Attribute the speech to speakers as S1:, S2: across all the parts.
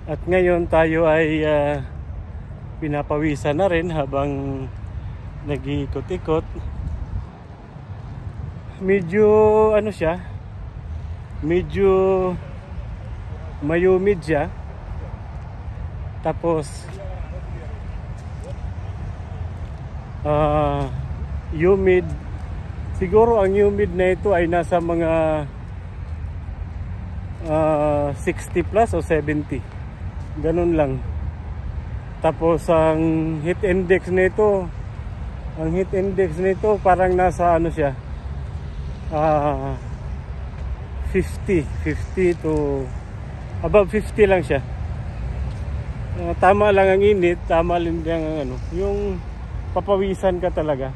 S1: At ngayon tayo ay pinapawisan na rin habang nag-iikot-ikot. Medyo ano siya, medyo mayumid siya. Tapos humid. Siguro ang humid na ito ay nasa mga 60 plus o 70. Ganun lang. Tapos ang heat index nito, parang nasa ano siya, 50 to above 50 lang siya. Tama lang ang init, tama lang ang ano, yung papawisan ka talaga.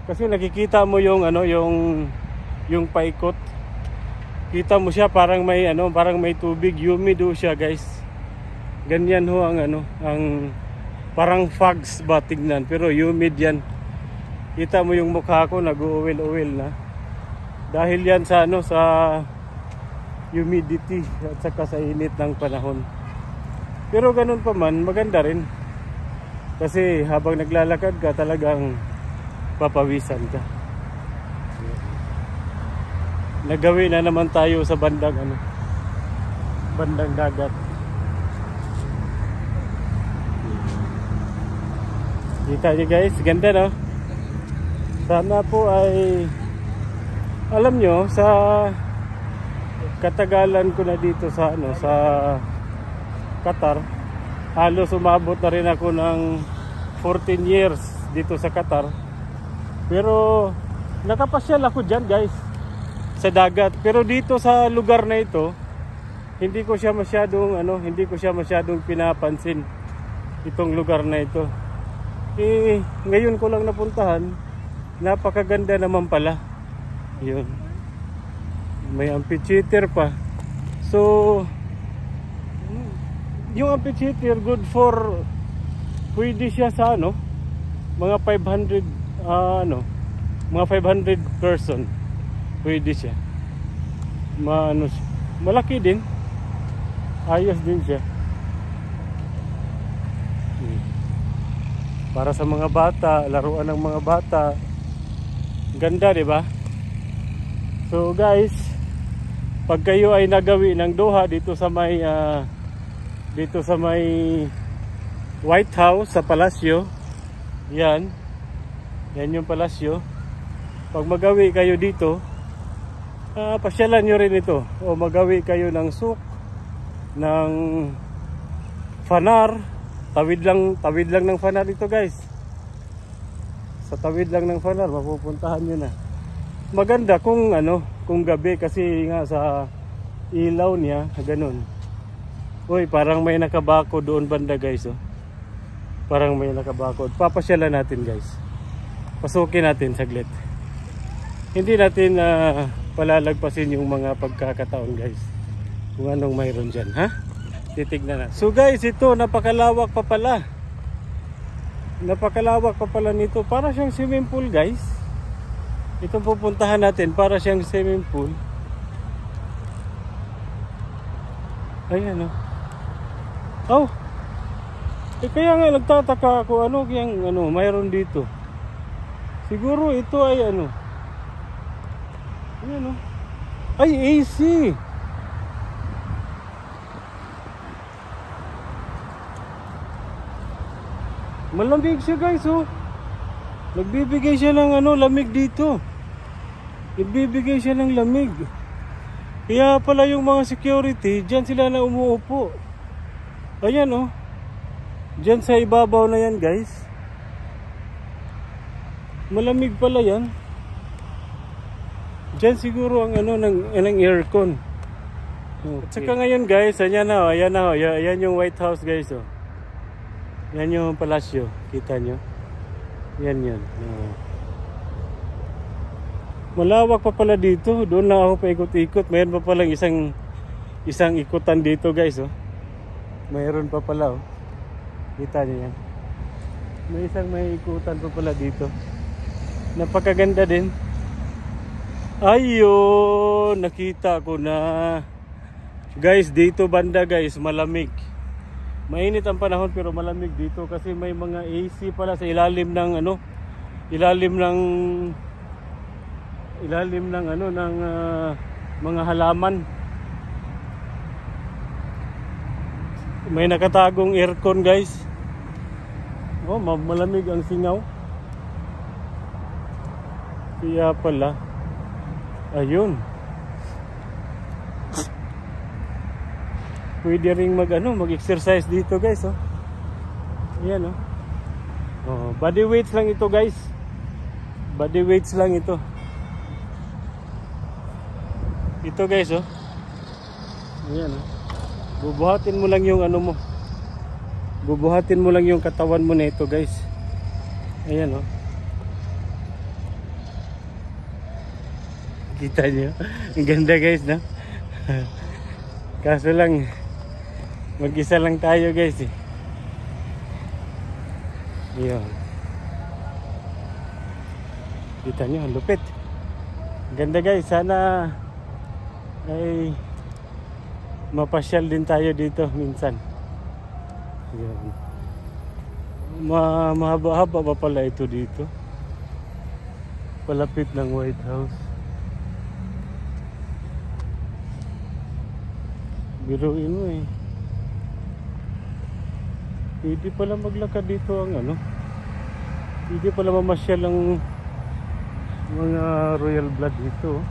S1: Kasi nakikita mo yung ano, yung paikot. Kita mo siya parang may ano, parang may tubig, humid ho siya, guys. Ganyan ho ang ano, ang parang fogs ba tignan, pero humid yan. Kita mo yung mukha ko nag-uwil-uwil na. Dahil yan sa ano, sa humidity at saka sa init ng panahon. Pero ganun pa man, maganda rin. Kasi habang naglalakad ka, talagang papawisan ka. Nagawi na naman tayo sa bandang ano, bandang dagat. Kita niyo guys, ganda no? Sana po ay, alam nyo, sa katagalan ko na dito sa ano, sa Qatar, halos umabot na rin ako ng 14 years dito sa Qatar. Pero nakapasyal ako dyan guys, sa dagat. Pero dito sa lugar na ito, hindi ko siya masyadong ano, hindi ko siya masyadong pinapansin itong lugar na ito. Ngayon ko lang napuntahan, napakaganda naman pala. Yun. May amphitheater pa. So yung amphitheater good for, pwede siya sa ano, mga 500 ano, mga 500 person. Pwede siya. Ano siya. Malaki din. Ayos din siya. Para sa mga bata, laruan ng mga bata. Ganda, 'di ba? So guys, pag kayo ay nagawi ng Doha dito sa may White House sa palasyo, yan yung palasyo. Pag magawi kayo dito, pasyalan nyo rin ito, o magawi kayo ng souk, ng fanar. Tawid lang ng fanar ito guys. Sa tawid lang ng fanar mapupuntahan nyo na. Maganda kung ano, kung gabi, kasi nga sa ilaw niya ganun. Uy, parang may nakabako doon banda guys, oh. Parang may nakabako. Papasyalan natin guys. Pasukin natin saglit. Hindi natin palalagpasin yung mga pagkakataon guys, kung anong mayroon dyan, ha? Titignan na. So guys, ito napakalawak pa pala. Napakalawak pa pala nito. Para siyang swimming pool guys. Itong pupuntahan natin, para siyang swimming pool. Ayan o. Oh. Kaya nga nagtataka ako ano yung ano mayroon dito. Siguro ito ay ano. Ayan o. Ay, AC. Malamig siya guys, oh. Nagbibigay siya ng ano, lamig dito. Nagbibigay siya ng lamig. Kaya pala yung mga security, dyan sila na umuupo. Ayan, oh. Dyan sa ibabaw na yan guys. Malamig pala yan. Dyan siguro ang ano ng aircon. Okay. At saka ngayon guys, ayan na, ayan yung White House guys, oh. Yan yung palasyo, kita nyo. Yan. Malawak pa pala dito. Doon lang ako paikot-ikot. Mayroon pa palang isang ikutan dito guys, oh. Mayroon pa pala, oh. Kita nyo yan. May ikutan pa pala dito. Napakaganda din. Ayun, nakita ko na. Guys, dito banda guys, malamig. Mainit ang panahon pero malamig dito kasi may mga AC pala sa ilalim ng ano, ilalim ng mga halaman. May nakatagong aircon guys. Oh, malamig ang singaw. Kaya pala. Ayun. Pwede ring mag-exercise dito guys, oh. Ayan, oh. Oh, body weights lang ito guys. Body weights lang ito. Ito guys, oh. Ayan, oh. Bubuhatin mo lang yung ano mo. Bubuhatin mo lang yung katawan mo na ito guys. Ayan, oh. Kita niyo? Ang ganda guys, no? Kaso lang mag-isa lang tayo guys, eh. Ayan. Kita niyo, ang lupit. Ganda guys, sana ay mapasyal din tayo dito minsan. Ayan. Mahaba-haba pa pala ito dito. Palapit ng White House. Biruin mo, eh. Pwede pala maglakad dito ang ano. Pwede pala mamasyal ang mga royal blood dito.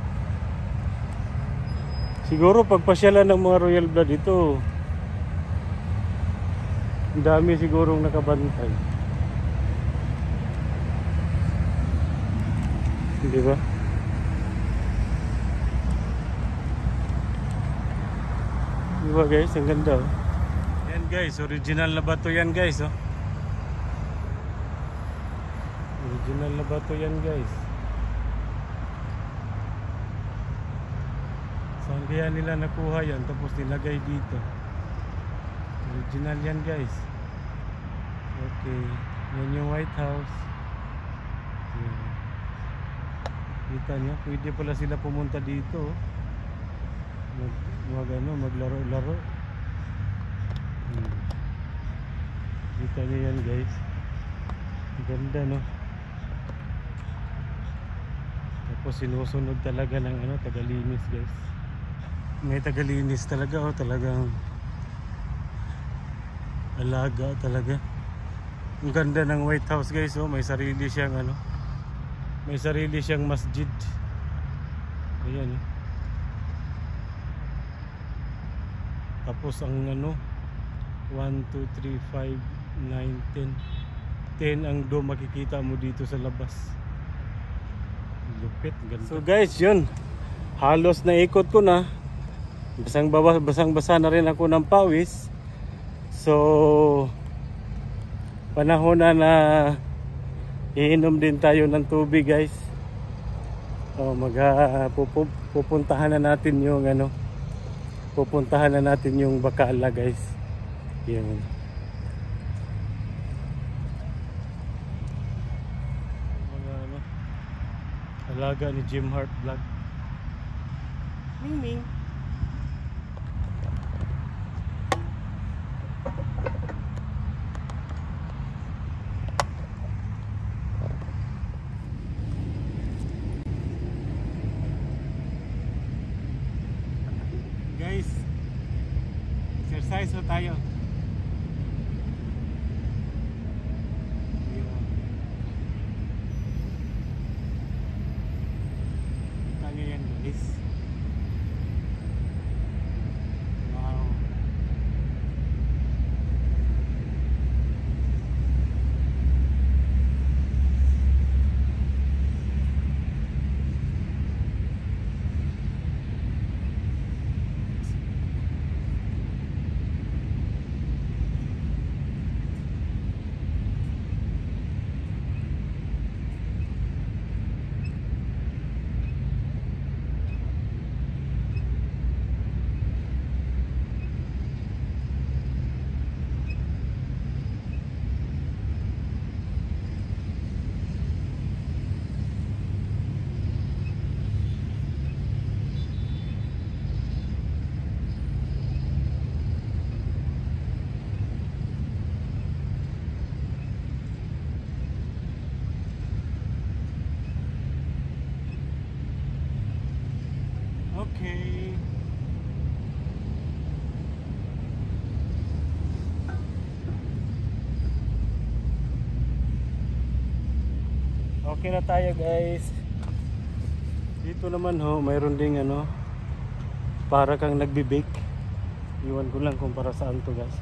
S1: Siguro pagpasyalan ng mga royal blood dito, ang dami sigurong nakabantay. Di ba? Di ba guys? Ang ganda, oh. Yan guys, original na bato yan guys, oh. Original na bato yan guys. Saan kaya nila nakuha yan tapos nilagay dito? Original yan guys. Okay, yan yung White House. Yan. Kita nyo, pwede pala sila pumunta dito, maglaro-laro. Kita nyo yan guys. Ganda, no? Tapos sinusunod talaga ng tagalinis guys. May tagalinis talaga, oh, talagang alaga talaga. Ang ganda ng White House guys, oh, may sarili siyang may sarili siyang masjid. Ayan, eh. Tapos ang 1, 2, 3, 5, 9, 10 10 ang dome makikita mo dito sa labas. Lupit, ganda. So guys, yun, halos naikot ko na. Basang-basa na rin ako ng pawis. So panahon na iinom din tayo ng tubig guys. So pupuntahan na natin yung pupuntahan na natin yung Bacala guys. Yan. Mga alaga ni Jim Hart Vlog. Ming Ming. Guys, exercise na tayo. Kita nyo yan guys. Wow. Okay na tayo guys. Dito naman ho, mayroon ding ano, para kang nagbe-bake. Iwan ko lang kung para saan to guys.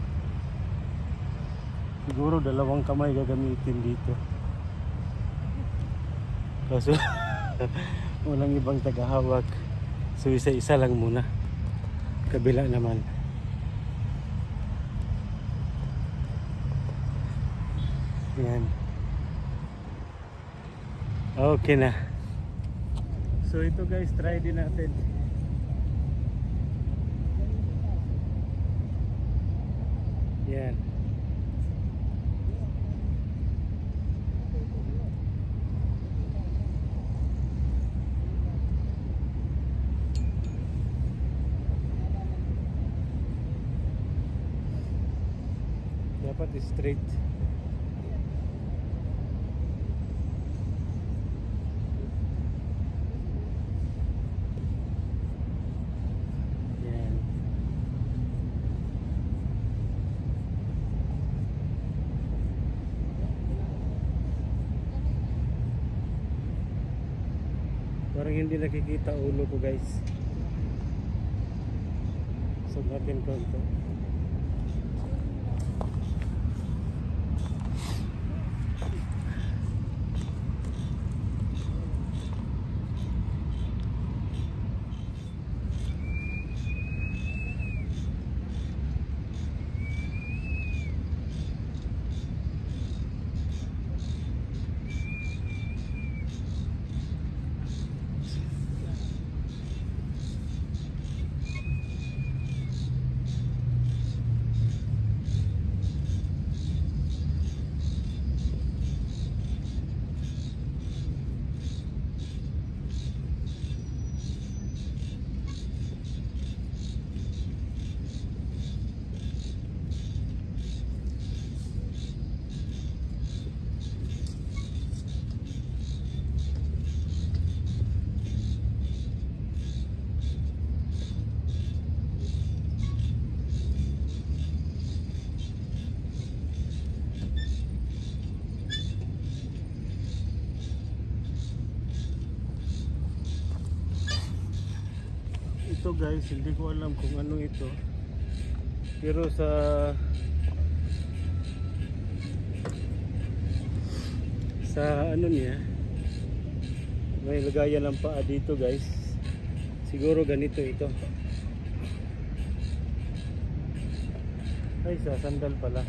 S1: Siguro dalawang kamay gagamitin dito. Kaso walang ibang tagahawak. So isa-isa lang muna. Kabila naman. Yan. Okay na. So ito guys, try din natin. Yan. Dapat straight. Yan. Parang hindi nakikita ulo ko guys. Sugatin ko ito. Ito guys, hindi ko alam kung ano ito, pero sa ano niya, may lagayan ng paa dito guys. Siguro ganito ito. Ay, sa sandal pala.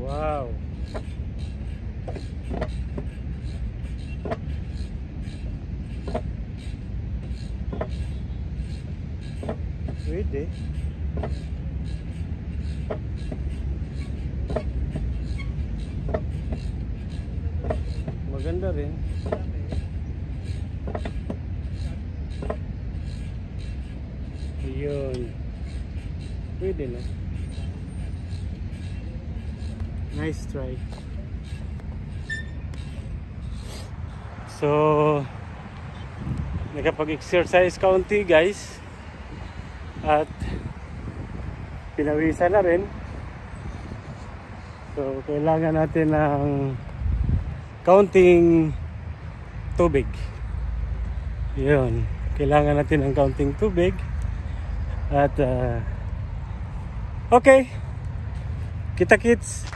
S1: Wow. Pwede. Maganda rin. Yun. Pwede na. Nice try. So, nakapag-exercise kaunti guys. At pinawisan na rin. So kailangan natin ng kaunting tubig. Yun, kailangan natin ng kaunting tubig. At okay, kita kits.